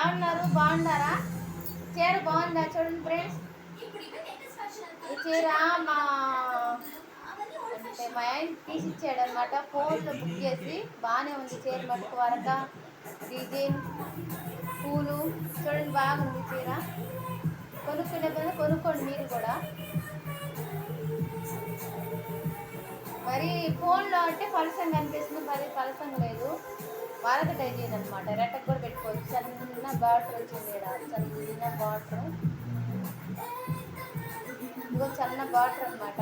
ఎలా ఉన్నారు? బాగున్నారా? చీర బాగుందా? చూడండి ఫ్రెండ్స్, ఈ చీర మా అంటే మా ఆయన తీసిచ్చాడు అనమాట. ఫోన్లో బుక్ చేసి. బాగానే ఉంది చీర మటుకు. వరక డిజైన్ పూలు చూడండి, బాగుంది చీర. కొనుక్కునే కదా కొనుక్కోండి మీరు కూడా. మరి ఫోన్లో అంటే పలసంగా అనిపిస్తుంది, మరి పలసంగా లేదు. వరక డిజైన్ అనమాట. రెట్టకు కూడా పెట్టుకోవచ్చు. చిన్న బార్డర్ వచ్చింది ఇక్కడ, చిన్న బార్డర్. ఇదిగో చిన్న బార్డర్ అనమాట,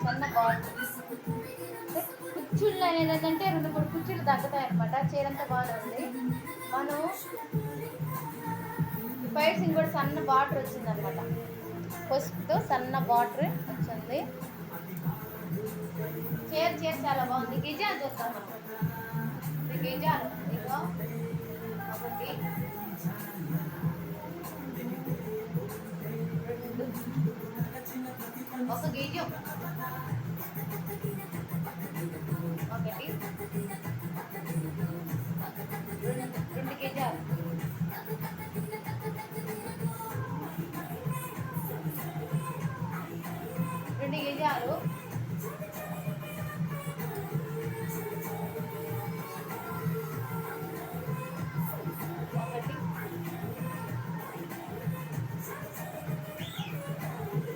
చిన్న బార్డర్. కుచ్చుళ్ళు అనేది ఏంటంటే 2-3 కుచ్చుళ్ళు తగ్గుతాయి అనమాట. చీరంతా బాగానే ఉంది. మనం పైర్సింగ్ కూడా సన్న బార్డర్ వచ్చింది అనమాట. పసుపుతో సన్న బార్డర్ వచ్చింది. చీర చాలా బాగుంది. గిజాలు చూస్తాం మనం. గిజాలు ఇగో ఒకటి, ఒక గిజం, ఒకటి, 2 గిజాలు, 2 గిజాలు, ఒకటి,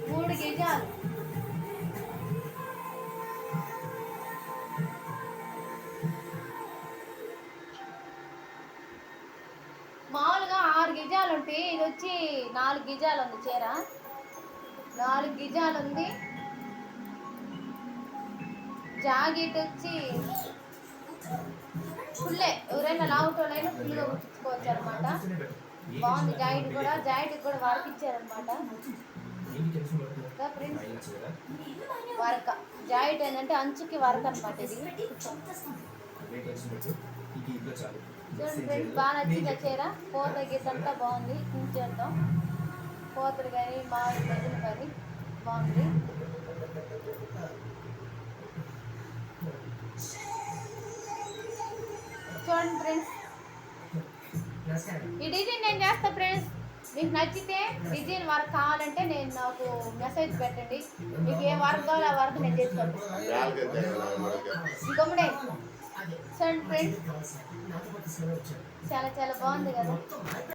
3 గిజాలు, మామూలుగా 6 గిజాలు ఉంటాయి. ఇది వచ్చి 4 గిజాలు ఉంది చీర. 4 గిజాలు ఉంది. జాకెట్ వచ్చి ఫుల్లే. ఎవరైనా లావుటోళ్ళైనా ఫుల్గా కుట్టించుకోవచ్చు అనమాట. బాగుంది. జాకెట్ కూడా వర్క్ ఇచ్చారనమాట. వర్క్ జాకెట్ ఏంటంటే అంచుకి వర్క్ అనమాట. ఇది చూడండి ఫ్రెండ్స్, బాగా నచ్చింది చీర. పోత గీత అంతా బాగుంది. చూద్దాం. పోతలు కానీ మామిడి మెజలు కానీ బాగుంది. చూడండి ఫ్రెండ్స్, ఈ డిజైన్ నేను చేస్తా ఫ్రెండ్స్. మీకు నచ్చితే డిజైన్ వర్క్ కావాలంటే నాకు మెసేజ్ పెట్టండి. మీకు ఏ వర్క్ కావాలో ఆ వర్క్ నేను చేస్తాను. ఇంకొకటే చూడండి ఫ్రెండ్స్, చాలా బాగుంది కదా.